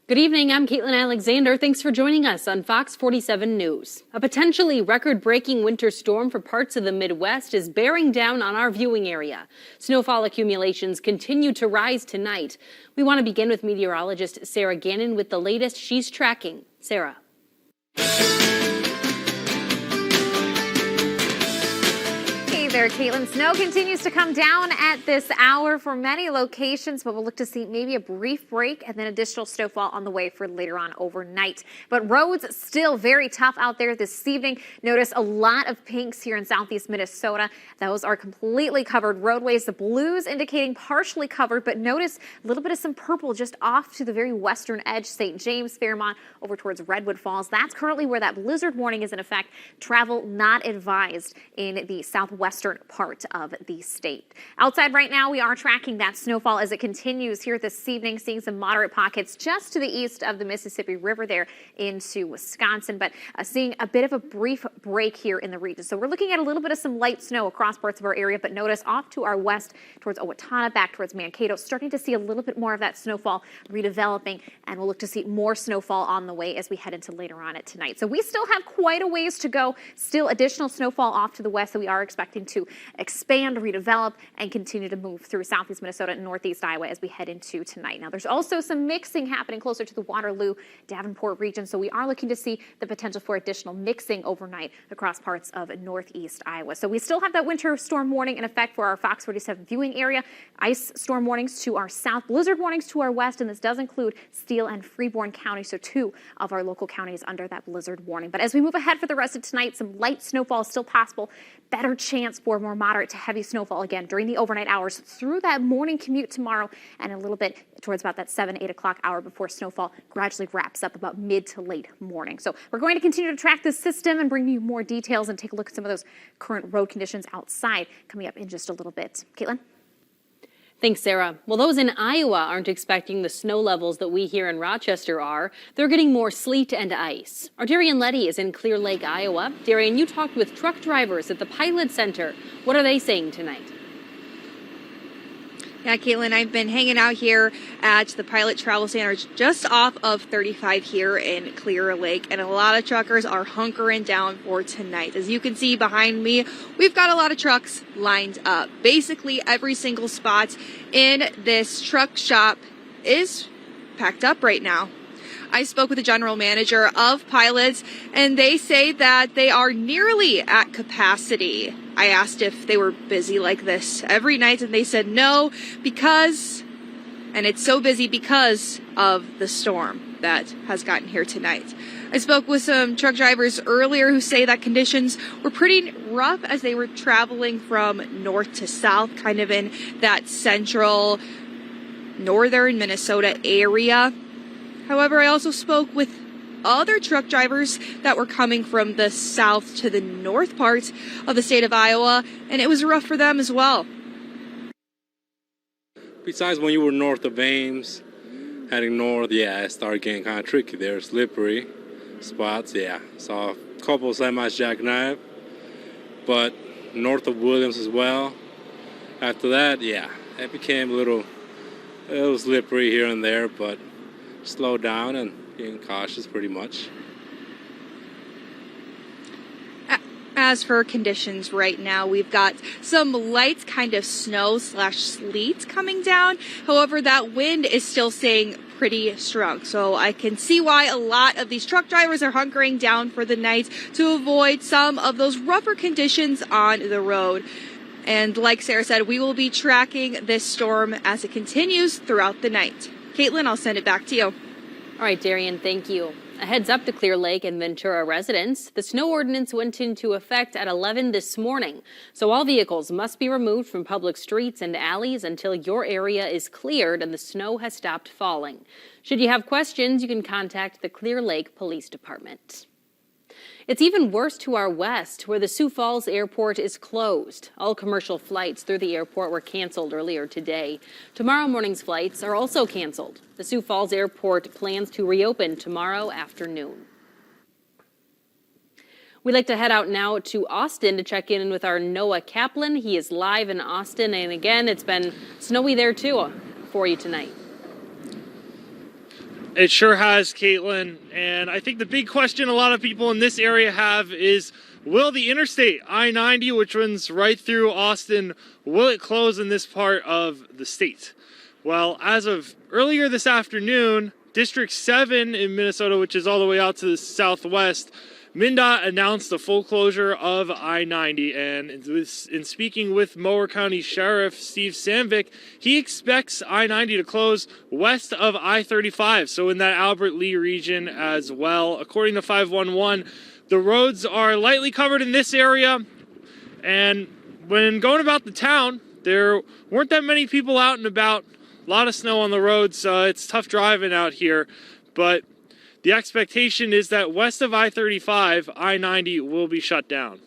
Good evening, I'm Caitlin Alexander. Thanks for joining us on Fox 47 News. A potentially record-breaking winter storm for parts of the Midwest is bearing down on our viewing area. Snowfall accumulations continue to rise tonight. We want to begin with meteorologist Sarah Gannon with the latest she's tracking. Sarah. Hey there, Caitlin. Snow continues to come down at this hour for many locations, but we'll look to see maybe a brief break and then additional snowfall on the way for later on overnight. But roads still very tough out there this evening. Notice a lot of pinks here in southeast Minnesota. Those are completely covered roadways. The blues indicating partially covered, but notice a little bit of some purple just off to the very western edge, St. James, Fairmont, over towards Redwood Falls. That's currently where that blizzard warning is in effect. Travel not advised in the southwestern part of the state. Outside right now, we are tracking that snowfall as it continues here this evening, seeing some moderate pockets just to the east of the Mississippi River there into Wisconsin, but seeing a bit of a brief break here in the region. So we're looking at a little bit of some light snow across parts of our area, but notice off to our west towards Owatonna, back towards Mankato, starting to see a little bit more of that snowfall redeveloping, and we'll look to see more snowfall on the way as we head into later on it tonight. So we still have quite a ways to go. Still additional snowfall off to the west that we are expecting to expand, redevelop, and continue to move through southeast Minnesota and northeast Iowa as we head into tonight. Now, there's also some mixing happening closer to the Waterloo, Davenport region, so we are looking to see the potential for additional mixing overnight across parts of northeast Iowa. So we still have that winter storm warning in effect for our Fox 47 viewing area, ice storm warnings to our south, blizzard warnings to our west, and this does include Steele and Freeborn County, so two of our local counties under that blizzard warning. But as we move ahead for the rest of tonight, some light snowfall is still possible, better chance for more moderate to heavy snowfall again during the overnight hours through that morning commute tomorrow and a little bit towards about that 7-8 o'clock hour before snowfall gradually wraps up about mid to late morning. So we're going to continue to track this system and bring you more details and take a look at some of those current road conditions outside coming up in just a little bit. Caitlin? Thanks, Sarah. Well, those in Iowa aren't expecting the snow levels that we here in Rochester are. They're getting more sleet and ice. Our Darian Letty is in Clear Lake, Iowa. Darian, you talked with truck drivers at the Pilot Center. What are they saying tonight? Yeah, Caitlin, I've been hanging out here at the Pilot Travel Center just off of 35 here in Clear Lake, and a lot of truckers are hunkering down for tonight. As you can see behind me, we've got a lot of trucks lined up. Basically, every single spot in this truck shop is packed up right now. I spoke with the general manager of Pilots, and they say that they are nearly at capacity. I asked if they were busy like this every night, and they said no, and it's so busy because of the storm that has gotten here tonight. I spoke with some truck drivers earlier who say that conditions were pretty rough as they were traveling from north to south, kind of in that central northern Minnesota area. However, I also spoke with other truck drivers that were coming from the south to the north part of the state of Iowa, and it was rough for them as well. Besides when you were north of Ames, heading north, yeah, it started getting kind of tricky there. Slippery spots, yeah. Saw a couple of semis jackknife, but north of Williams as well. After that, yeah, it became a little slippery here and there, but slow down and being cautious pretty much. As for conditions right now, we've got some light kind of snow/sleet coming down. However, that wind is still staying pretty strong. So I can see why a lot of these truck drivers are hunkering down for the night to avoid some of those rougher conditions on the road. And like Sarah said, we will be tracking this storm as it continues throughout the night. Caitlin, I'll send it back to you. All right, Darian, thank you. A heads up to Clear Lake and Ventura residents. The snow ordinance went into effect at 11 this morning. So all vehicles must be removed from public streets and alleys until your area is cleared and the snow has stopped falling. Should you have questions, you can contact the Clear Lake Police Department. It's even worse to our west, where the Sioux Falls Airport is closed. All commercial flights through the airport were canceled earlier today. Tomorrow morning's flights are also canceled. The Sioux Falls Airport plans to reopen tomorrow afternoon. We'd like to head out now to Austin to check in with our Noah Kaplan. He is live in Austin, and again, it's been snowy there too for you tonight. It sure has, Caitlin. And I think the big question a lot of people in this area have is, will the interstate I-90, which runs right through Austin, will it close in this part of the state? Well, as of earlier this afternoon, District 7 in Minnesota, which is all the way out to the southwest, MnDOT announced the full closure of I-90, and in speaking with Mower County Sheriff Steve Sandvik, he expects I-90 to close west of I-35, so in that Albert Lee region as well. According to 511, the roads are lightly covered in this area, and when going about the town, there weren't that many people out and about. A lot of snow on the roads, it's tough driving out here, but the expectation is that west of I-35, I-90 will be shut down.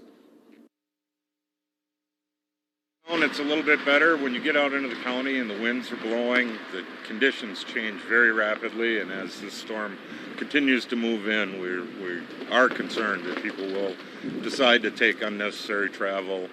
It's a little bit better when you get out into the county and the winds are blowing. The conditions change very rapidly, and as this storm continues to move in, we are concerned that people will decide to take unnecessary travel.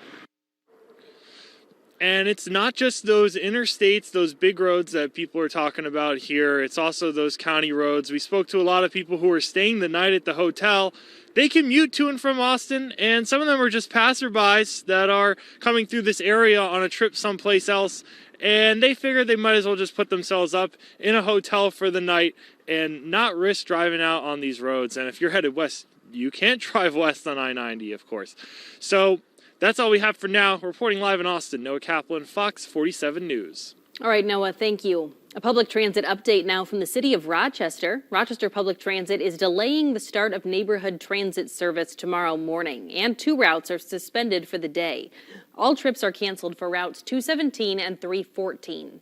And it's not just those interstates, those big roads that people are talking about here. It's also those county roads. We spoke to a lot of people who are staying the night at the hotel. They commute to and from Austin, and some of them are just passerbys that are coming through this area on a trip someplace else. And they figured they might as well just put themselves up in a hotel for the night and not risk driving out on these roads. And if you're headed west, you can't drive west on I-90, of course. So that's all we have for now. Reporting live in Austin, Noah Kaplan, Fox 47 News. All right, Noah, thank you. A public transit update now from the city of Rochester. Rochester Public Transit is delaying the start of neighborhood transit service tomorrow morning, and 2 routes are suspended for the day. All trips are canceled for routes 217 and 314.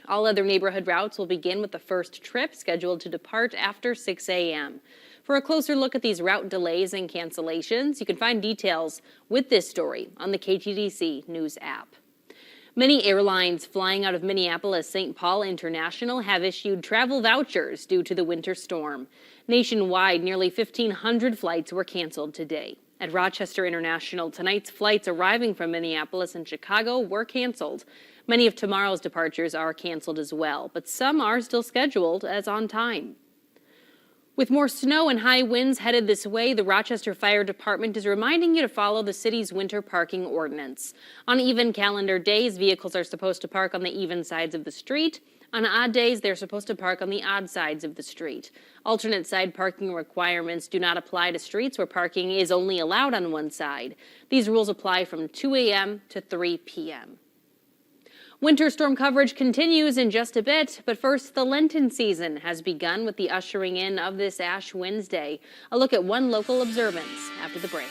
All other neighborhood routes will begin with the first trip scheduled to depart after 6 a.m. For a closer look at these route delays and cancellations, you can find details with this story on the KTDC News app. Many airlines flying out of Minneapolis-St. Paul International have issued travel vouchers due to the winter storm. Nationwide, nearly 1,500 flights were canceled today. At Rochester International, tonight's flights arriving from Minneapolis and Chicago were canceled. Many of tomorrow's departures are canceled as well, but some are still scheduled as on time. With more snow and high winds headed this way, the Rochester Fire Department is reminding you to follow the city's winter parking ordinance. On even calendar days, vehicles are supposed to park on the even sides of the street. On odd days, they're supposed to park on the odd sides of the street. Alternate side parking requirements do not apply to streets where parking is only allowed on one side. These rules apply from 2 a.m. to 3 p.m. Winter storm coverage continues in just a bit, but first, the Lenten season has begun with the ushering in of this Ash Wednesday. A look at one local observance after the break.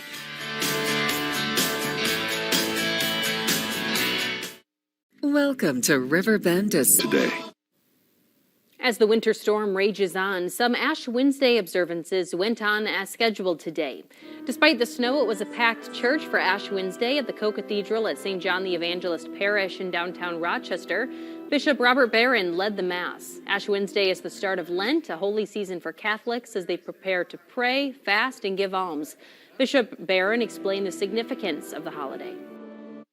Welcome to Riverbend today. As the winter storm rages on, some Ash Wednesday observances went on as scheduled today. Despite the snow, it was a packed church for Ash Wednesday at the Co-Cathedral at St. John the Evangelist Parish in downtown Rochester. Bishop Robert Barron led the Mass. Ash Wednesday is the start of Lent, a holy season for Catholics as they prepare to pray, fast, and give alms. Bishop Barron explained the significance of the holiday.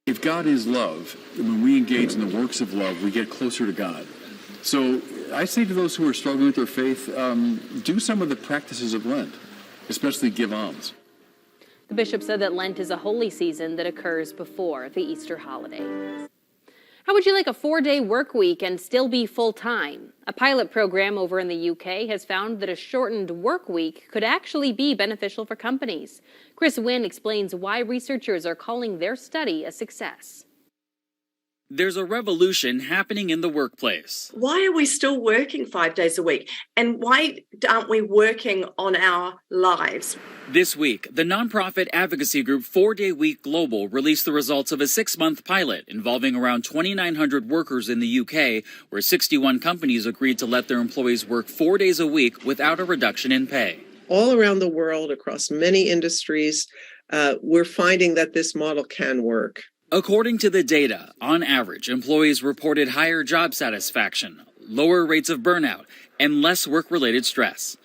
If God is love, when we engage in the works of love, we get closer to God. So I say to those who are struggling with their faith, do some of the practices of Lent, especially give alms. The bishop said that Lent is a holy season that occurs before the Easter holiday. How would you like a 4-day work week and still be full-time? A pilot program over in the UK has found that a shortened work week could actually be beneficial for companies. Chris Wynn explains why researchers are calling their study a success. There's a revolution happening in the workplace. Why are we still working 5 days a week? And why aren't we working on our lives? This week, the nonprofit advocacy group 4-Day Week Global released the results of a 6-month pilot involving around 2,900 workers in the UK, where 61 companies agreed to let their employees work 4 days a week without a reduction in pay. All around the world, across many industries, we're finding that this model can work. According to the data, on average, employees reported higher job satisfaction, lower rates of burnout, and less work-related stress.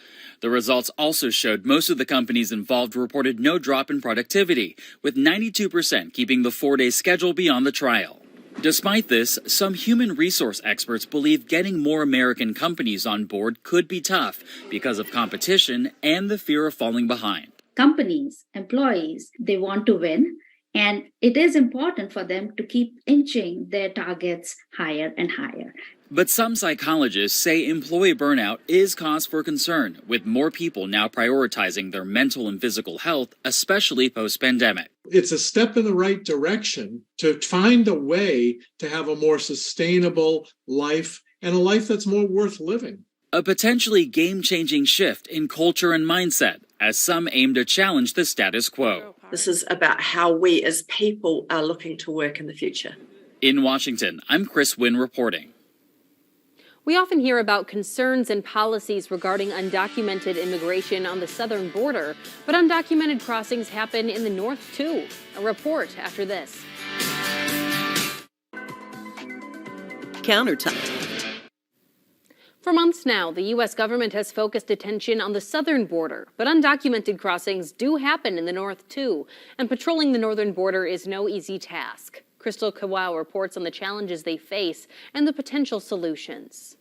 The results also showed most of the companies involved reported no drop in productivity, with 92% keeping the 4-day schedule beyond the trial. Despite this, some human resource experts believe getting more American companies on board could be tough because of competition and the fear of falling behind. Companies, employees, they want to win, and it is important for them to keep inching their targets higher and higher. But some psychologists say employee burnout is cause for concern, with more people now prioritizing their mental and physical health, especially post-pandemic. It's a step in the right direction to find a way to have a more sustainable life and a life that's more worth living. A potentially game-changing shift in culture and mindset, as some aim to challenge the status quo. This is about how we as people are looking to work in the future. In Washington, I'm Chris Wynn reporting. We often hear about concerns and policies regarding undocumented immigration on the southern border, but undocumented crossings happen in the north too. A report after this. Countertop. For months now, the U.S. government has focused attention on the southern border, but undocumented crossings do happen in the north too, and patrolling the northern border is no easy task. Crystal Kawau reports on the challenges they face and the potential solutions.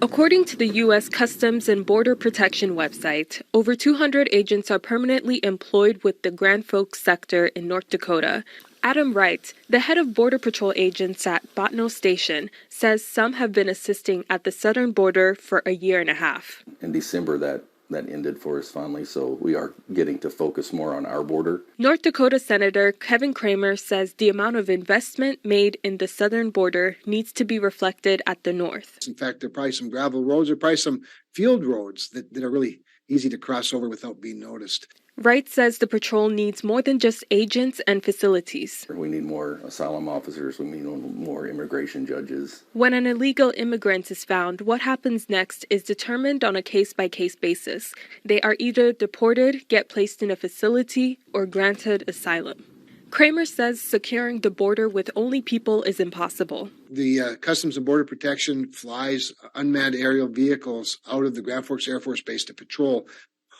According to the U.S. Customs and Border Protection website, over 200 agents are permanently employed with the Grand Forks sector in North Dakota. Adam Wright, the head of Border Patrol agents at Botno Station, says some have been assisting at the southern border for a year and a half. In December, that ended for us finally, so we are getting to focus more on our border. North Dakota Senator Kevin Kramer says the amount of investment made in the southern border needs to be reflected at the north. In fact, there are probably some gravel roads, there are probably some field roads that are really easy to cross over without being noticed. Wright says the patrol needs more than just agents and facilities. We need more asylum officers, we need more immigration judges. When an illegal immigrant is found, what happens next is determined on a case-by-case basis. They are either deported, get placed in a facility, or granted asylum. Kramer says securing the border with only people is impossible. The Customs and Border Protection flies unmanned aerial vehicles out of the Grand Forks Air Force Base to patrol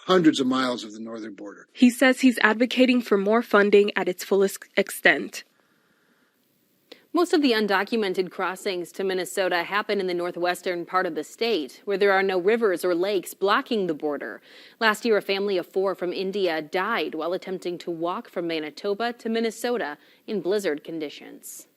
hundreds of miles of the northern border. He says he's advocating for more funding at its fullest extent. Most of the undocumented crossings to Minnesota happen in the northwestern part of the state, where there are no rivers or lakes blocking the border. Last year, a family of 4 from India died while attempting to walk from Manitoba to Minnesota in blizzard conditions.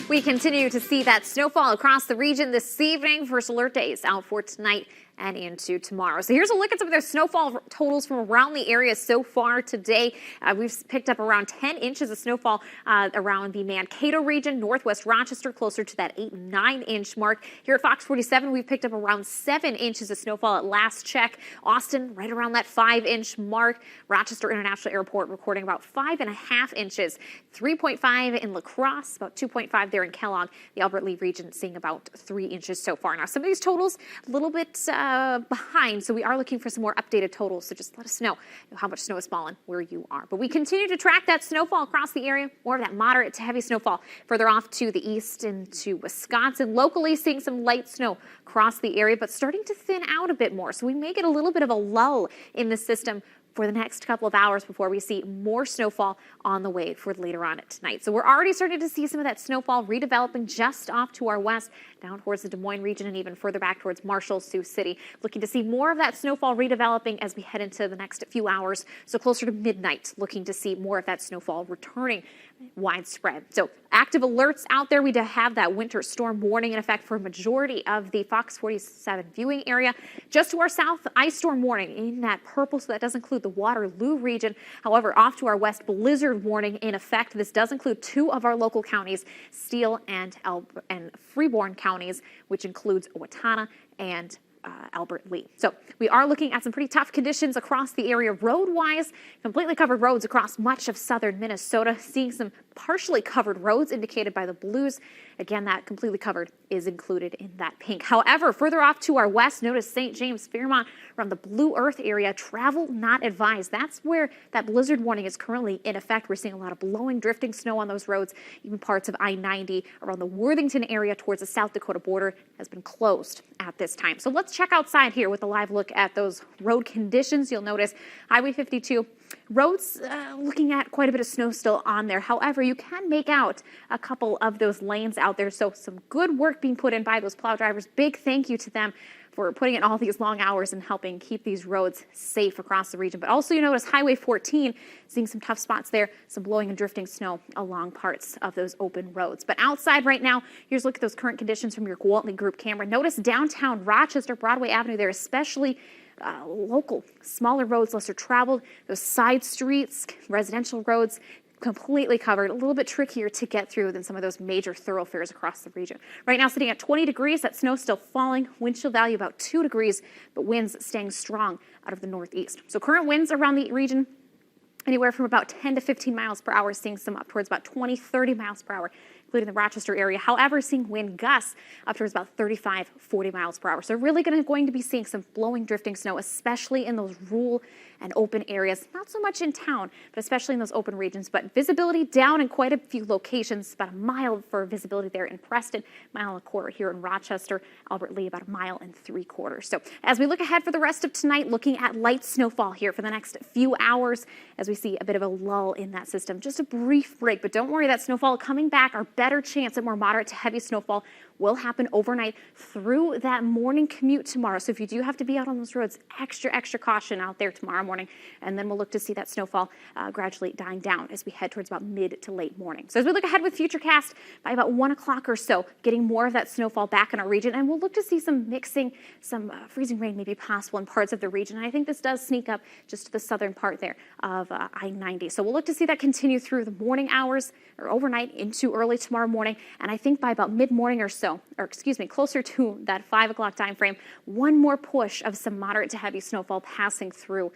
We continue to see that snowfall across the region this evening. First alert days out for tonight and into tomorrow. So here's a look at some of their snowfall totals from around the area so far today. We've picked up around 10 inches of snowfall around the Mankato region, northwest Rochester, closer to that 8-9 inch mark. Here at Fox 47, we've picked up around 7 inches of snowfall at last check. Austin, right around that 5-inch mark. Rochester International Airport recording about 5.5 inches. 3.5 in La Crosse, about 2.5 there in Kellogg. The Albert Lee region seeing about 3 inches so far. Now, some of these totals a little bit behind, so we are looking for some more updated totals, so just let us know how much snow has fallen where you are. But we continue to track that snowfall across the area, more of that moderate to heavy snowfall further off to the east into Wisconsin. Locally seeing some light snow across the area, but starting to thin out a bit more, so we may get a little bit of a lull in the system for the next couple of hours before we see more snowfall on the way for later on tonight. So we're already starting to see some of that snowfall redeveloping just off to our west, down towards the Des Moines region and even further back towards Marshall, Sioux City. Looking to see more of that snowfall redeveloping as we head into the next few hours. So closer to midnight, looking to see more of that snowfall returning widespread. So active alerts out there. We do have that winter storm warning in effect for a majority of the Fox 47 viewing area. Just to our south, ice storm warning in that purple, so that does include the Waterloo region. However, off to our west, blizzard warning in effect. This does include 2 of our local counties, Steele and Freeborn counties, which includes Owatonna and Albert Lee. So we are looking at some pretty tough conditions across the area road-wise. Completely covered roads across much of southern Minnesota. Seeing some partially covered roads indicated by the blues. Again, that completely covered is included in that pink. However, further off to our west, notice St. James, Fairmont, around the Blue Earth area, travel not advised. That's where that blizzard warning is currently in effect. We're seeing a lot of blowing, drifting snow on those roads. Even parts of I-90 around the Worthington area towards the South Dakota border has been closed at this time. So let's let's check outside here with a live look at those road conditions. You'll notice Highway 52 roads looking at quite a bit of snow still on there. However, you can make out a couple of those lanes out there. So some good work being put in by those plow drivers. Big thank you to them for putting in all these long hours and helping keep these roads safe across the region. But also you notice Highway 14, seeing some tough spots there, some blowing and drifting snow along parts of those open roads. But outside right now, here's a look at those current conditions from your Gwaltney Group camera. Notice downtown Rochester, Broadway Avenue there, especially local, smaller roads, lesser traveled, those side streets, residential roads, completely covered, a little bit trickier to get through than some of those major thoroughfares across the region. Right now sitting at 20 degrees, that snow still falling, wind chill value about 2 degrees, but winds staying strong out of the northeast. So current winds around the region, anywhere from about 10 to 15 miles per hour, seeing some up towards about 20, 30 miles per hour, including the Rochester area. However, seeing wind gusts up towards about 35, 40 miles per hour. So really going to be seeing some blowing, drifting snow, especially in those rural and open areas. Not so much in town, but especially in those open regions. But visibility down in quite a few locations, about a mile for visibility there in Preston, mile and a quarter here in Rochester, Albert Lee, about a mile and 3/4. So as we look ahead for the rest of tonight, looking at light snowfall here for the next few hours as we see a bit of a lull in that system. Just a brief break, but don't worry, that snowfall coming back. Our better chance at more moderate to heavy snowfall will happen overnight through that morning commute tomorrow. So if you do have to be out on those roads, extra caution out there tomorrow morning. And then we'll look to see that snowfall gradually dying down as we head towards about mid to late morning. So as we look ahead with Futurecast, by about 1 o'clock or so, getting more of that snowfall back in our region. And we'll look to see some mixing, some freezing rain may be possible in parts of the region. And I think this does sneak up just to the southern part there of I-90. So we'll look to see that continue through the morning hours or overnight into early tomorrow morning. And I think by about mid-morning or so, or excuse me, closer to that 5 o'clock time frame, one more push of some moderate to heavy snowfall passing through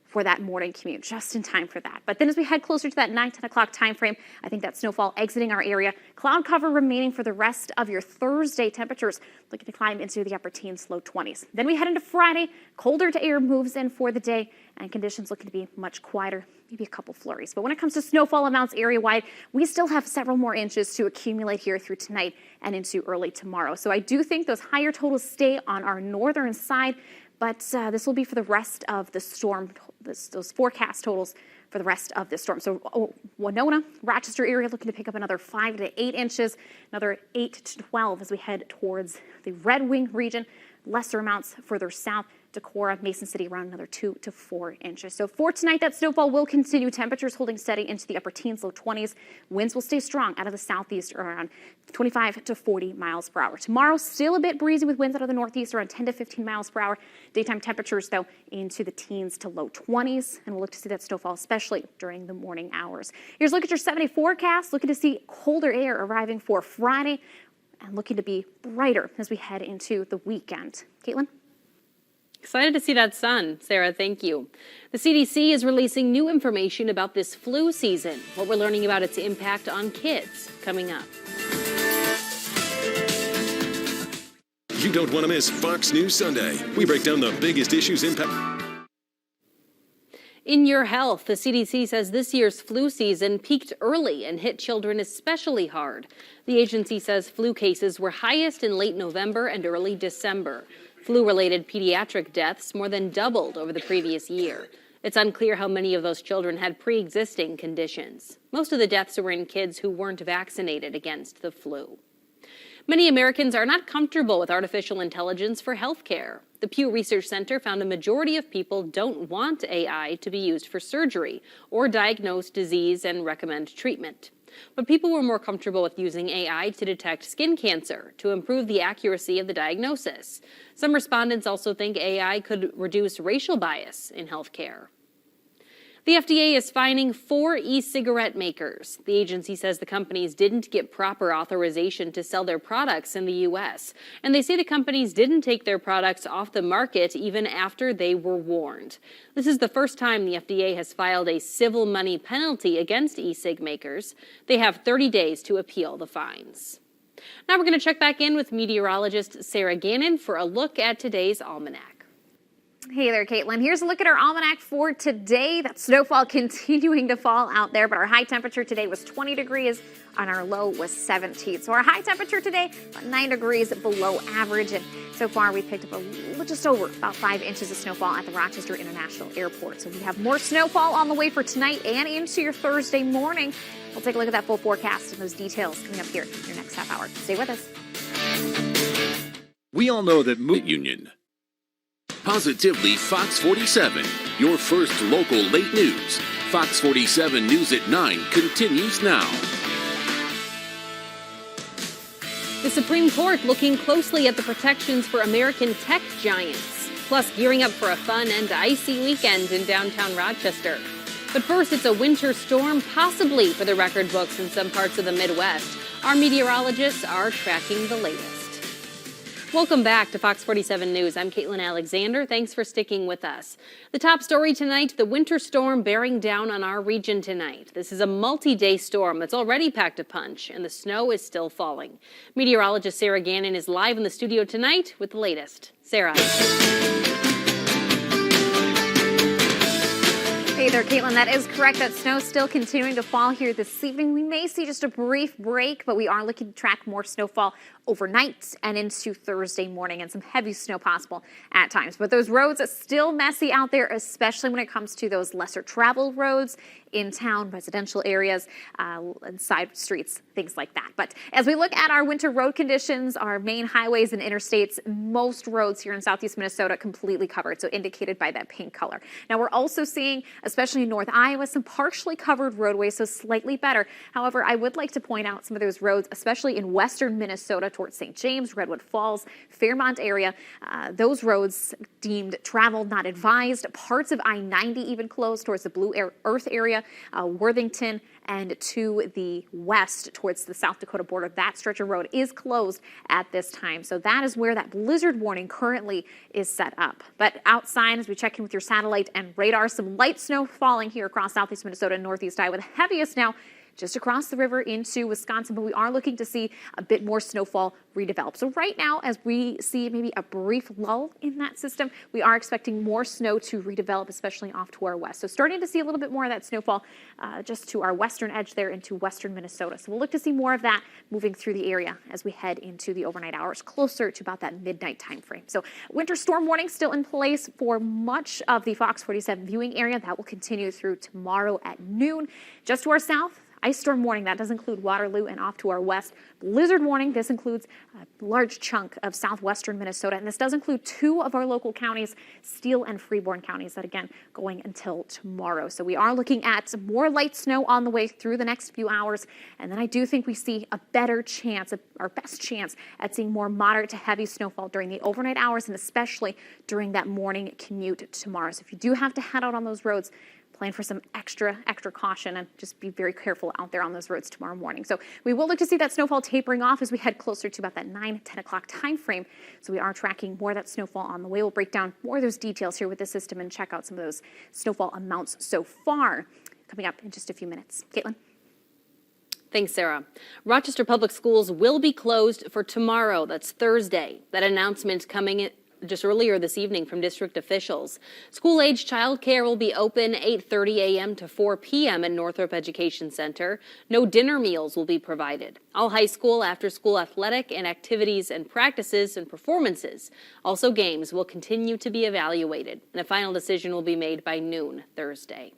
for that morning commute, just in time for that. But then as we head closer to that 9, 10 o'clock time frame, I think that snowfall exiting our area, cloud cover remaining for the rest of your Thursday. Temperatures looking to climb into the upper teens, low 20s. Then we head into Friday, colder to air moves in for the day, and conditions looking to be much quieter, maybe a couple flurries. But when it comes to snowfall amounts area-wide, we still have several more inches to accumulate here through tonight and into early tomorrow. So I do think those higher totals stay on our northern side, but this will be for the rest of the storm, those forecast totals for the rest of this storm. So Winona, Rochester area looking to pick up another 5 to 8 inches, another 8 to 12 as we head towards the Red Wing region. Lesser amounts further south. Decorah, Mason City around another 2 to 4 inches. So for tonight, that snowfall will continue. Temperatures holding steady into the upper teens, low 20s. Winds will stay strong out of the southeast around 25 to 40 miles per hour. Tomorrow, still a bit breezy with winds out of the northeast around 10 to 15 miles per hour. Daytime temperatures, though, into the teens to low 20s. And we'll look to see that snowfall, especially during the morning hours. Here's a look at your 7-day forecast. Looking to see colder air arriving for Friday and looking to be brighter as we head into the weekend. Caitlin? Excited to see that sun, Sarah. Thank you. The CDC is releasing new information about this flu season. What we're learning about its impact on kids coming up. You don't want to miss Fox News Sunday. We break down the biggest issues impact. In your health, the CDC says this year's flu season peaked early and hit children especially hard. The agency says flu cases were highest in late November and early December. Flu-related pediatric deaths more than doubled over the previous year. It's unclear how many of those children had pre-existing conditions. Most of the deaths were in kids who weren't vaccinated against the flu. Many Americans are not comfortable with artificial intelligence for healthcare. The Pew Research Center found a majority of people don't want AI to be used for surgery or diagnose disease and recommend treatment. But people were more comfortable with using AI to detect skin cancer to improve the accuracy of the diagnosis. Some respondents also think AI could reduce racial bias in healthcare. The FDA is fining 4 e-cigarette makers. The agency says the companies didn't get proper authorization to sell their products in the U.S., and they say the companies didn't take their products off the market even after they were warned. This is the first time the FDA has filed a civil money penalty against e-cig makers. They have 30 days to appeal the fines. Now we're going to check back in with meteorologist Sarah Gannon for a look at today's almanac. Hey there, Caitlin. Here's a look at our almanac for today. That snowfall continuing to fall out there, but our high temperature today was 20 degrees and our low was 17. So our high temperature today, about 9 degrees below average. And so far we picked up just over about 5 inches of snowfall at the Rochester International Airport. So we have more snowfall on the way for tonight and into your Thursday morning. We'll take a look at that full forecast and those details coming up here in your next half hour. Stay with us. We all know that Union. Positively Fox 47, your first local late news. Fox 47 News at 9 continues now. The Supreme Court looking closely at the protections for American tech giants, plus gearing up for a fun and icy weekend in downtown Rochester. But first, it's a winter storm, possibly for the record books in some parts of the Midwest. Our meteorologists are tracking the latest. Welcome back to Fox 47 News. I'm Caitlin Alexander. Thanks for sticking with us. The top story tonight, the winter storm bearing down on our region tonight. This is a multi-day storm that's already packed a punch, and the snow is still falling. Meteorologist Sarah Gannon is live in the studio tonight with the latest. Sarah. Hey there, Caitlin. That is correct. That snow still continuing to fall here this evening. We may see just a brief break, but we are looking to track more snowfall overnight and into Thursday morning, and some heavy snow possible at times. But those roads are still messy out there, especially when it comes to those lesser traveled roads in town, residential areas, and side streets, things like that. But as we look at our winter road conditions, our main highways and interstates, most roads here in southeast Minnesota completely covered, so indicated by that pink color. Now we're also seeing, especially in North Iowa, some partially covered roadways, so slightly better. However, I would like to point out some of those roads, especially in western Minnesota towards St. James, Redwood Falls, Fairmont area. Those roads deemed travel not advised. Parts of I-90 even closed towards the Blue Earth area, Worthington, and to the west towards the South Dakota border. That stretch of road is closed at this time. So that is where that blizzard warning currently is set up. But outside, as we check in with your satellite and radar, some light snow falling here across southeast Minnesota and northeast Iowa. The heaviest now just across the river into Wisconsin, but we are looking to see a bit more snowfall redevelop. So right now, as we see maybe a brief lull in that system, we are expecting more snow to redevelop, especially off to our west. So starting to see a little bit more of that snowfall just to our western edge there into western Minnesota. So we'll look to see more of that moving through the area as we head into the overnight hours, closer to about that midnight time frame. So winter storm warning still in place for much of the Fox 47 viewing area. That will continue through tomorrow at noon. Just to our south, ice storm warning. That does include Waterloo and off to our west. Blizzard warning. This includes a large chunk of southwestern Minnesota. And this does include 2 of our local counties, Steele and Freeborn counties, that again going until tomorrow. So we are looking at more light snow on the way through the next few hours. And then I do think we see a better chance, our best chance at seeing more moderate to heavy snowfall during the overnight hours, and especially during that morning commute tomorrow. So if you do have to head out on those roads, plan for some extra caution and just be very careful out there on those roads tomorrow morning. So we will look to see that snowfall tapering off as we head closer to about that 9, 10 o'clock time frame. So we are tracking more of that snowfall on the way. We'll break down more of those details here with the system and check out some of those snowfall amounts so far. Coming up in just a few minutes. Caitlin. Thanks, Sarah. Rochester Public Schools will be closed for tomorrow. That's Thursday. That announcement coming just earlier this evening from district officials. School-age childcare will be open 8:30 a.m. to 4 p.m. at Northrop Education Center. No dinner meals will be provided. All high school after-school athletic and activities and practices and performances, also games, will continue to be evaluated, and a final decision will be made by noon Thursday.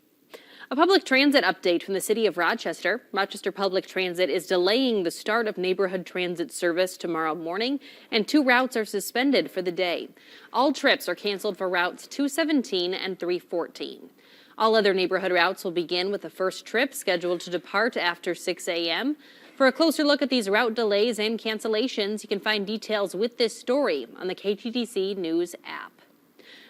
A public transit update from the city of Rochester. Rochester Public Transit is delaying the start of neighborhood transit service tomorrow morning, and 2 routes are suspended for the day. All trips are canceled for routes 217 and 314. All other neighborhood routes will begin with the first trip scheduled to depart after 6 a.m. For a closer look at these route delays and cancellations, you can find details with this story on the KTTC News app.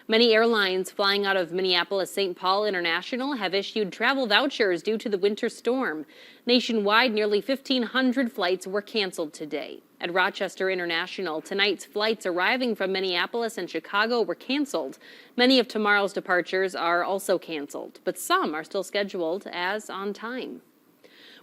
Many airlines flying out of Minneapolis-St. Paul International have issued travel vouchers due to the winter storm. Nationwide, nearly 1,500 flights were canceled today. At Rochester International, tonight's flights arriving from Minneapolis and Chicago were canceled. Many of tomorrow's departures are also canceled, but some are still scheduled as on time.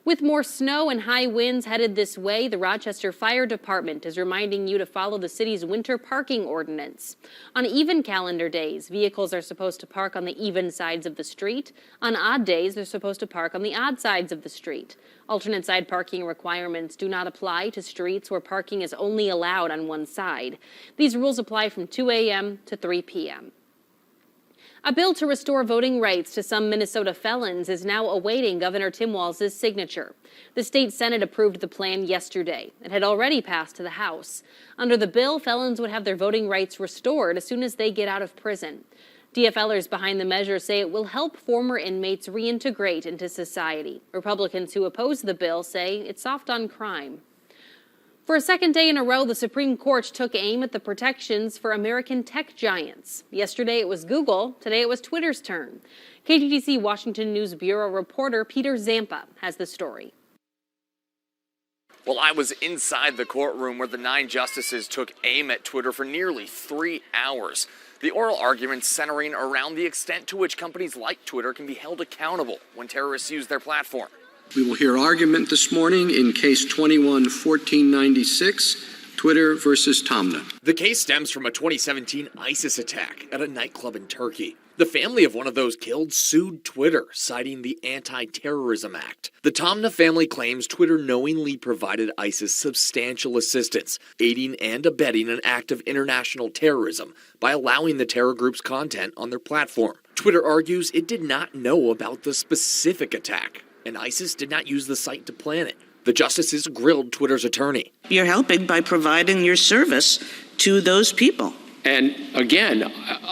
With more snow and high winds headed this way, the Rochester Fire Department is reminding you to follow the city's winter parking ordinance. On even calendar days, vehicles are supposed to park on the even sides of the street. On odd days, they're supposed to park on the odd sides of the street. Alternate side parking requirements do not apply to streets where parking is only allowed on one side. These rules apply from 2 a.m. to 3 p.m. A bill to restore voting rights to some Minnesota felons is now awaiting Governor Tim Walz's signature. The state Senate approved the plan yesterday. It had already passed to the House. Under the bill, felons would have their voting rights restored as soon as they get out of prison. DFLers behind the measure say it will help former inmates reintegrate into society. Republicans who oppose the bill say it's soft on crime. For a second day in a row, the Supreme Court took aim at the protections for American tech giants. Yesterday it was Google, today it was Twitter's turn. KGTC Washington News Bureau reporter Peter Zampa has the story. Well, I was inside the courtroom where the 9 justices took aim at Twitter for nearly 3 hours. The oral arguments centering around the extent to which companies like Twitter can be held accountable when terrorists use their platform. We will hear argument this morning in Case 21-1496, Twitter versus Tomna. The case stems from a 2017 ISIS attack at a nightclub in Turkey. The family of one of those killed sued Twitter, citing the Anti-Terrorism Act. The Tomna family claims Twitter knowingly provided ISIS substantial assistance, aiding and abetting an act of international terrorism by allowing the terror group's content on their platform. Twitter argues it did not know about the specific attack, and ISIS did not use the site to plan it. The justices grilled Twitter's attorney. You're helping by providing your service to those people. And again,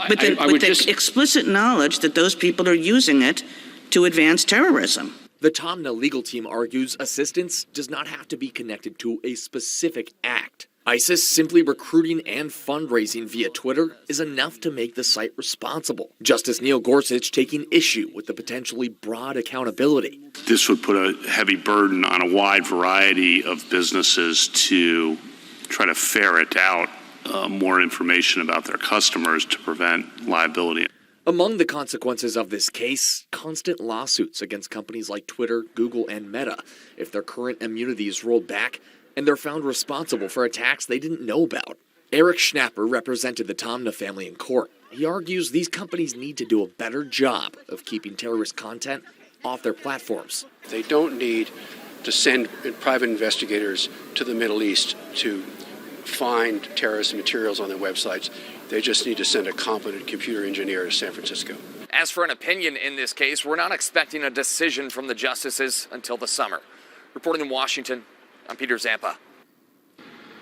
with the explicit knowledge that those people are using it to advance terrorism. The Tomna legal team argues assistance does not have to be connected to a specific act. ISIS simply recruiting and fundraising via Twitter is enough to make the site responsible. Justice Neil Gorsuch taking issue with the potentially broad accountability. This would put a heavy burden on a wide variety of businesses to try to ferret out more information about their customers to prevent liability. Among the consequences of this case, constant lawsuits against companies like Twitter, Google, and Meta if their current immunity is rolled back and they're found responsible for attacks they didn't know about. Eric Schnapper represented the Tomna family in court. He argues these companies need to do a better job of keeping terrorist content off their platforms. They don't need to send private investigators to the Middle East to find terrorist materials on their websites. They just need to send a competent computer engineer to San Francisco. As for an opinion in this case, we're not expecting a decision from the justices until the summer. Reporting in Washington, I'm Peter Zampa.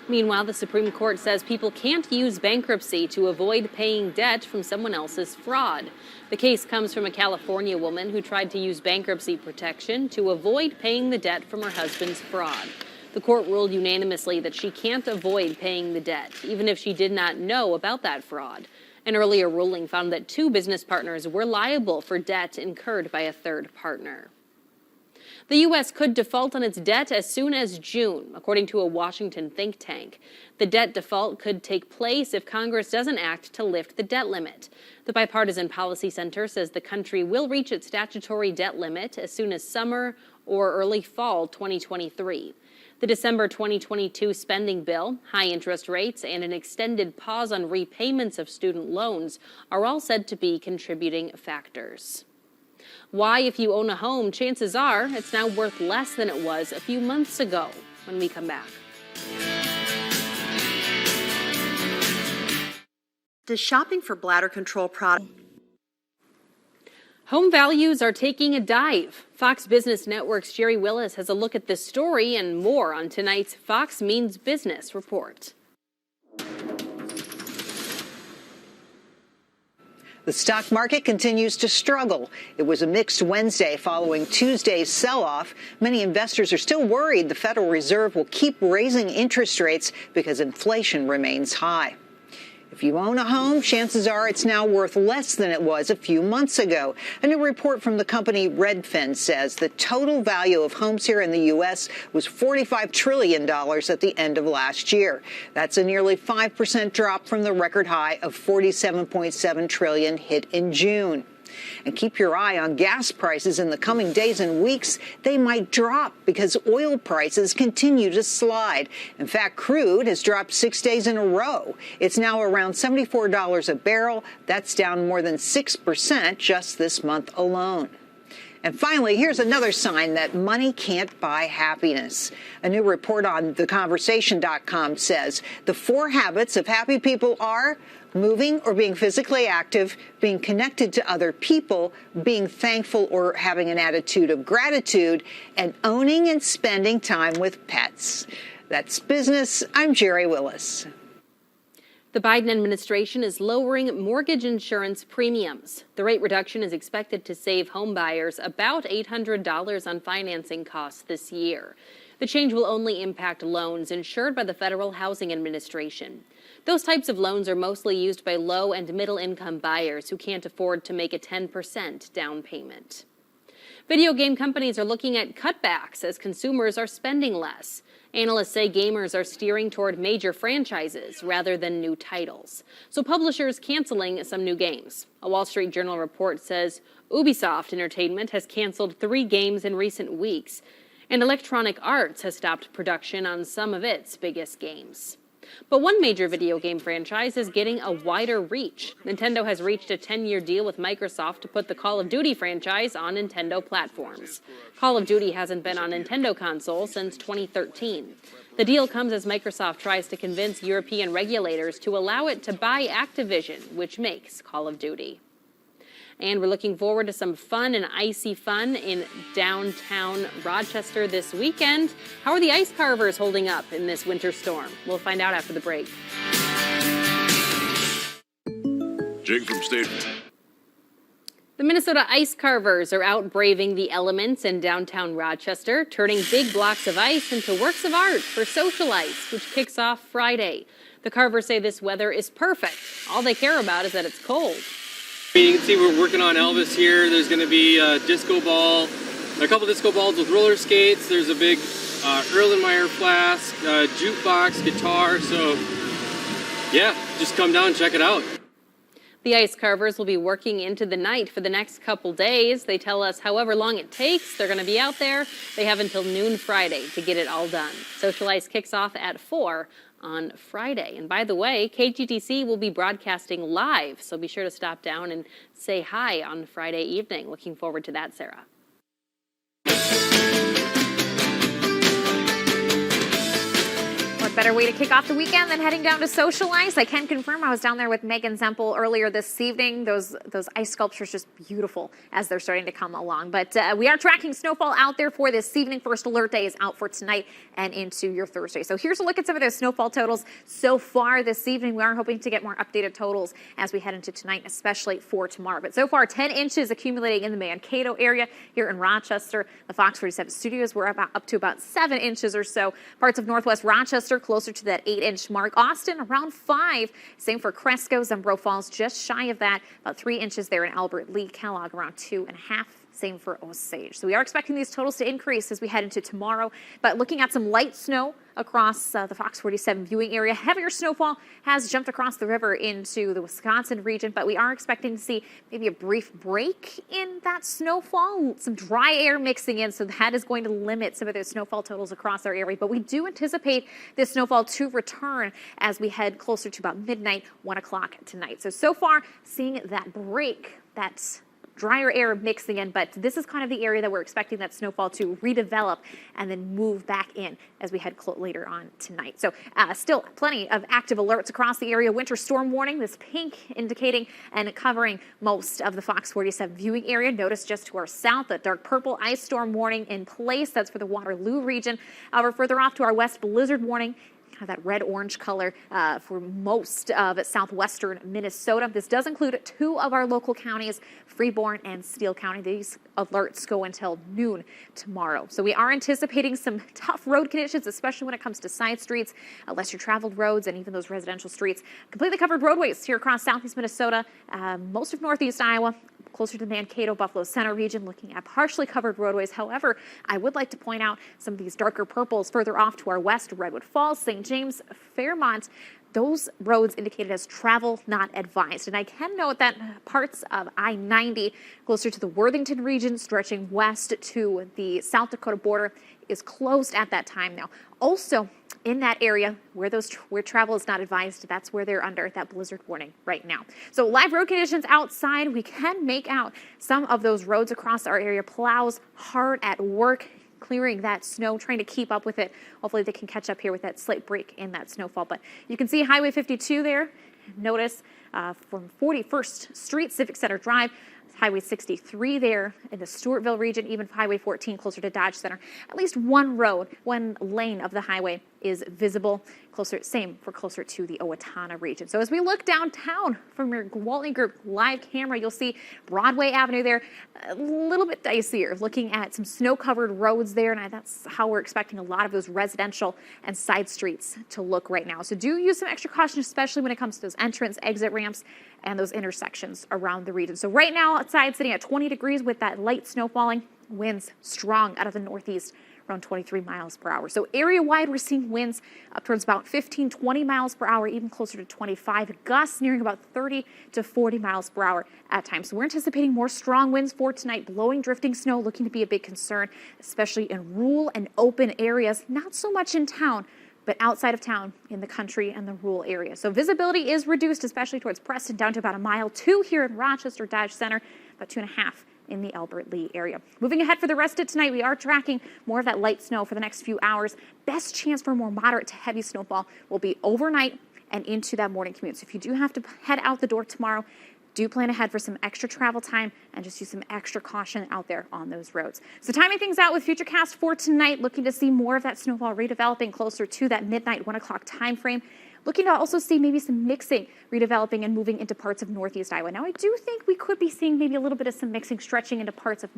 Meanwhile, the Supreme Court says people can't use bankruptcy to avoid paying debt from someone else's fraud. The case comes from a California woman who tried to use bankruptcy protection to avoid paying the debt from her husband's fraud. The court ruled unanimously that she can't avoid paying the debt, even if she did not know about that fraud. An earlier ruling found that 2 business partners were liable for debt incurred by a third partner. The U.S. could default on its debt as soon as June, according to a Washington think tank. The debt default could take place if Congress doesn't act to lift the debt limit. The Bipartisan Policy Center says the country will reach its statutory debt limit as soon as summer or early fall 2023. The December 2022 spending bill, high interest rates, and an extended pause on repayments of student loans are all said to be contributing factors. Why, if you own a home, chances are it's now worth less than it was a few months ago. When we come back. Does shopping for bladder control products? Home values are taking a dive. Fox Business Network's Jerry Willis has a look at this story and more on tonight's Fox Means Business report. The stock market continues to struggle. It was a mixed Wednesday following Tuesday's sell-off. Many investors are still worried the Federal Reserve will keep raising interest rates because inflation remains high. If you own a home, chances are it's now worth less than it was a few months ago. A new report from the company Redfin says the total value of homes here in the U.S. was $45 trillion at the end of last year. That's a nearly 5% drop from the record high of $47.7 trillion hit in June. And keep your eye on gas prices in the coming days and weeks. They might drop because oil prices continue to slide. In fact, crude has dropped 6 days in a row. It's now around $74 a barrel. That's down more than 6% just this month alone. And finally, here's another sign that money can't buy happiness. A new report on theconversation.com says the 4 habits of happy people are moving or being physically active, being connected to other people, being thankful or having an attitude of gratitude, and owning and spending time with pets. That's business. I'm Jerry Willis. The Biden administration is lowering mortgage insurance premiums. The rate reduction is expected to save home buyers about $800 on financing costs this year. The change will only impact loans insured by the Federal Housing Administration. Those types of loans are mostly used by low and middle income buyers who can't afford to make a 10% down payment. Video game companies are looking at cutbacks as consumers are spending less. Analysts say gamers are steering toward major franchises rather than new titles. So publishers canceling some new games. A Wall Street Journal report says Ubisoft Entertainment has canceled 3 games in recent weeks, and Electronic Arts has stopped production on some of its biggest games. But one major video game franchise is getting a wider reach. Nintendo has reached a 10-year deal with Microsoft to put the Call of Duty franchise on Nintendo platforms. Call of Duty hasn't been on Nintendo consoles since 2013. The deal comes as Microsoft tries to convince European regulators to allow it to buy Activision, which makes Call of Duty. And we're looking forward to some fun and icy fun in downtown Rochester this weekend. How are the ice carvers holding up in this winter storm? We'll find out after the break. Jake from State. The Minnesota ice carvers are out braving the elements in downtown Rochester, turning big blocks of ice into works of art for Social Ice, which kicks off Friday. The carvers say this weather is perfect. All they care about is that it's cold. You can see we're working on Elvis here. There's going to be a disco ball, a couple disco balls with roller skates. There's a big Erlenmeyer flask, jukebox, guitar. So, yeah, just come down and check it out. The ice carvers will be working into the night for the next couple days. They tell us however long it takes, they're going to be out there. They have until noon Friday to get it all done. Social Ice kicks off at 4 on Friday. And by the way, KGTC will be broadcasting live, so be sure to stop down and say hi on Friday evening. Looking forward to that, Sarah. What better way to kick off the weekend than heading down to Social Ice? I can confirm I was down there with Megan Zempel earlier this evening. Those ice sculptures just beautiful as they're starting to come along. But we are tracking snowfall out there for this evening. First alert day is out for tonight and into your Thursday. So here's a look at some of those snowfall totals so far this evening. We are hoping to get more updated totals as we head into tonight, especially for tomorrow. But so far, 10 inches accumulating in the Mankato area here in Rochester. The Fox 47 studios were up to about 7 inches or so. Parts of northwest Rochester closer to that 8-inch mark. Austin around 5. Same for Cresco. Zembro Falls just shy of that. About 3 inches there in Albert Lee. Kellogg around 2.5. Same for Osage. So we are expecting these totals to increase as we head into tomorrow. But looking at some light snow across the Fox 47 viewing area. Heavier snowfall has jumped across the river into the Wisconsin region, but we are expecting to see maybe a brief break in that snowfall. Some dry air mixing in, so that is going to limit some of those snowfall totals across our area. But we do anticipate this snowfall to return as we head closer to about midnight, 1 o'clock tonight. So far, seeing that break, that's drier air mixing in, but this is kind of the area that we're expecting that snowfall to redevelop and then move back in as we head later on tonight. So still plenty of active alerts across the area. Winter storm warning, this pink indicating and covering most of the Fox 47 viewing area. Notice just to our south, that dark purple ice storm warning in place. That's for the Waterloo region. However, further off to our west, blizzard warning. Have that red-orange color for most of southwestern Minnesota. This does include 2 of our local counties, Freeborn and Steele County. These alerts go until noon tomorrow. So we are anticipating some tough road conditions, especially when it comes to side streets, lesser traveled roads, and even those residential streets. Completely covered roadways here across southeast Minnesota, most of northeast Iowa, closer to the Mankato, Buffalo Center region, looking at partially covered roadways. However, I would like to point out some of these darker purples further off to our west, Redwood Falls, St. James, Fairmont, those roads indicated as travel not advised. And I can note that parts of I-90 closer to the Worthington region stretching west to the South Dakota border is closed at that time now. Also, in that area where travel is not advised, that's where they're under that blizzard warning right now. So live road conditions outside, we can make out some of those roads across our area. Plows hard at work, clearing that snow, trying to keep up with it. Hopefully they can catch up here with that slight break in that snowfall. But you can see Highway 52 there. Notice from 41st Street, Civic Center Drive, Highway 63 there in the Stewartville region, even Highway 14 closer to Dodge Center. At least one road, one lane of the highway is visible. Same for closer to the Owatonna region. So as we look downtown from your Gwaltney Group live camera, you'll see Broadway Avenue there, a little bit dicier, looking at some snow-covered roads there, and that's how we're expecting a lot of those residential and side streets to look right now. So do use some extra caution, especially when it comes to those entrance, exit ramps, and those intersections around the region. So right now outside sitting at 20 degrees with that light snow falling, winds strong out of the northeast, around 23 miles per hour. So area-wide, we're seeing winds up towards about 15, 20 miles per hour, even closer to 25. Gusts nearing about 30 to 40 miles per hour at times. So we're anticipating more strong winds for tonight, blowing, drifting snow, looking to be a big concern, especially in rural and open areas. Not so much in town, but outside of town in the country and the rural area. So visibility is reduced, especially towards Preston, down to about a mile. 2 here in Rochester, Dodge Center, about 2.5 in the Albert Lee area. Moving ahead for the rest of tonight, we are tracking more of that light snow for the next few hours. Best chance for more moderate to heavy snowfall will be overnight and into that morning commute. So if you do have to head out the door tomorrow, do plan ahead for some extra travel time and just use some extra caution out there on those roads. So timing things out with Futurecast for tonight, looking to see more of that snowfall redeveloping closer to that midnight 1 o'clock time frame. Looking to also see maybe some mixing, redeveloping and moving into parts of northeast Iowa. Now, I do think we could be seeing maybe a little bit of some mixing stretching into parts of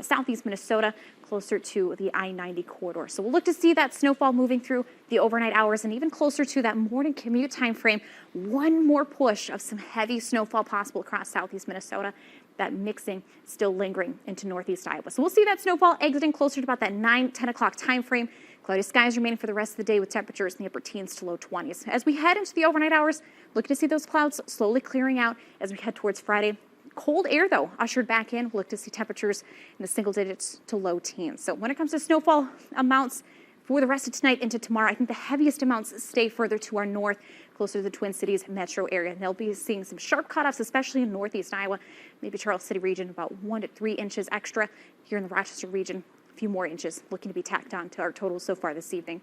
southeast Minnesota, closer to the I-90 corridor. So we'll look to see that snowfall moving through the overnight hours and even closer to that morning commute time frame. One more push of some heavy snowfall possible across southeast Minnesota. That mixing still lingering into northeast Iowa. So we'll see that snowfall exiting closer to about that 9, 10 o'clock time frame. Cloudy skies remaining for the rest of the day with temperatures in the upper teens to low 20s. As we head into the overnight hours, look to see those clouds slowly clearing out as we head towards Friday. Cold air, though, ushered back in. We'll look to see temperatures in the single digits to low teens. So when it comes to snowfall amounts for the rest of tonight into tomorrow, I think the heaviest amounts stay further to our north, closer to the Twin Cities metro area. And they'll be seeing some sharp cutoffs, especially in northeast Iowa, maybe Charles City region, about 1 to 3 inches extra. Here in the Rochester region, a few more inches looking to be tacked on to our totals so far this evening.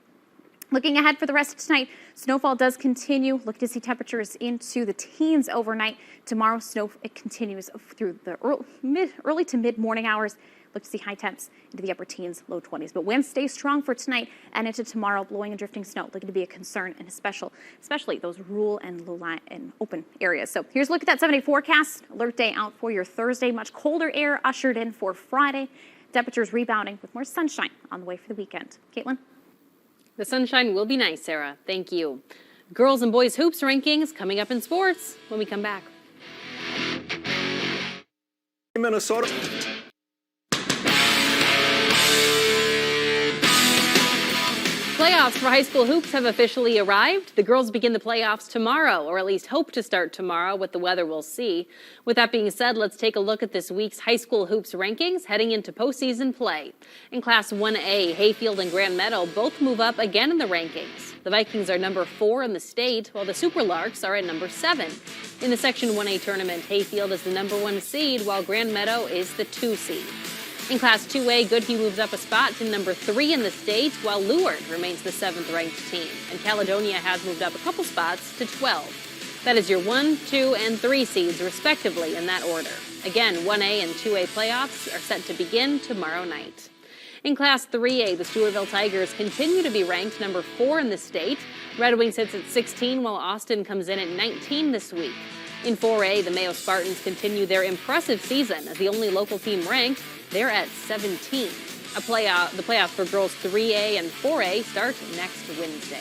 Looking ahead for the rest of tonight, snowfall does continue. Look to see temperatures into the teens overnight. Tomorrow, it continues through the early to mid-morning hours. Look to see high temps into the upper teens, low 20s. But winds stay strong for tonight and into tomorrow, blowing and drifting snow, looking to be a concern, and especially those rural and open areas. So here's a look at that 7-day forecast. Alert day out for your Thursday. Much colder air ushered in for Friday. Temperatures rebounding with more sunshine on the way for the weekend. Caitlin? The sunshine will be nice, Sarah. Thank you. Girls and boys hoops rankings coming up in sports when we come back. Minnesota. Playoffs for high school hoops have officially arrived. The girls begin the playoffs tomorrow, or at least hope to start tomorrow. With the weather, we'll see. With that being said, let's take a look at this week's high school hoops rankings heading into postseason play. In Class 1A, Hayfield and Grand Meadow both move up again in the rankings. The Vikings are number 4 in the state, while the Superlarks are at number 7. In the Section 1A tournament, Hayfield is the number 1 seed, while Grand Meadow is the 2 seed. In Class 2A, Goodhue moves up a spot to number 3 in the state, while Leward remains the 7th ranked team. And Caledonia has moved up a couple spots to 12. That is your 1, 2, and 3 seeds, respectively, in that order. Again, 1A and 2A playoffs are set to begin tomorrow night. In Class 3A, the Stewartville Tigers continue to be ranked number 4 in the state. Red Wings sits at 16, while Austin comes in at 19 this week. In 4A, the Mayo Spartans continue their impressive season as the only local team ranked. They're at 17. The playoffs for girls 3A and 4A start next Wednesday.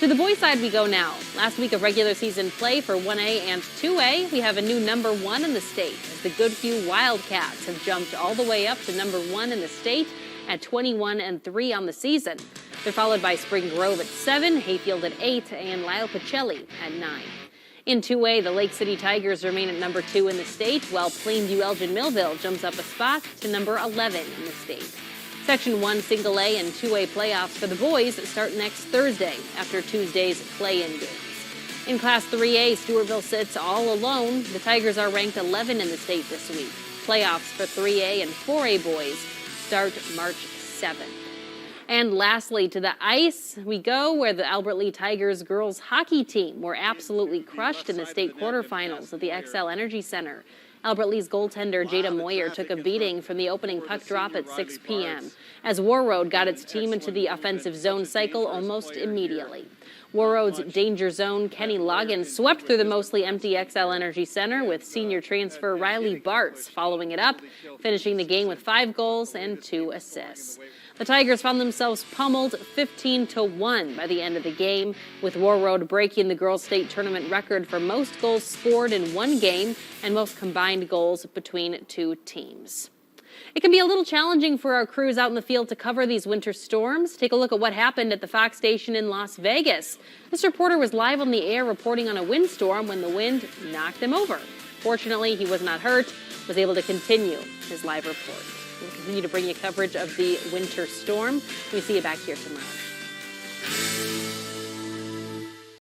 To the boys' side we go now. Last week of regular season play for 1A and 2A, we have a new number 1 in the state as the Goodhue Wildcats have jumped all the way up to number 1 in the state at 21-3 on the season. They're followed by Spring Grove at 7, Hayfield at 8, and Lyle Pacelli at 9. In 2A, the Lake City Tigers remain at number 2 in the state, while Plainview Elgin Millville jumps up a spot to number 11 in the state. Section 1 Single A and 2A playoffs for the boys start next Thursday after Tuesday's play-in games. In Class 3A, Stewartville sits all alone. The Tigers are ranked 11 in the state this week. Playoffs for 3A and 4A boys start March 7th. And lastly, to the ice we go, where the Albert Lee Tigers girls hockey team were absolutely crushed in the state quarterfinals at the XL Energy Center. Albert Lee's goaltender Jada Moyer took a beating from the opening puck drop at 6 p.m. as Warroad got its team into the offensive zone cycle almost immediately. Warroad's danger zone Kenny Logan swept through the mostly empty XL Energy Center with senior transfer Riley Bartz following it up, finishing the game with 5 goals and 2 assists. The Tigers found themselves pummeled 15-1 by the end of the game, with Warroad breaking the girls' state tournament record for most goals scored in one game and most combined goals between 2 teams. It can be a little challenging for our crews out in the field to cover these winter storms. Take a look at what happened at the Fox station in Las Vegas. This reporter was live on the air reporting on a windstorm when the wind knocked him over. Fortunately, he was not hurt, was able to continue his live report. We'll continue to bring you coverage of the winter storm. We see you back here tomorrow.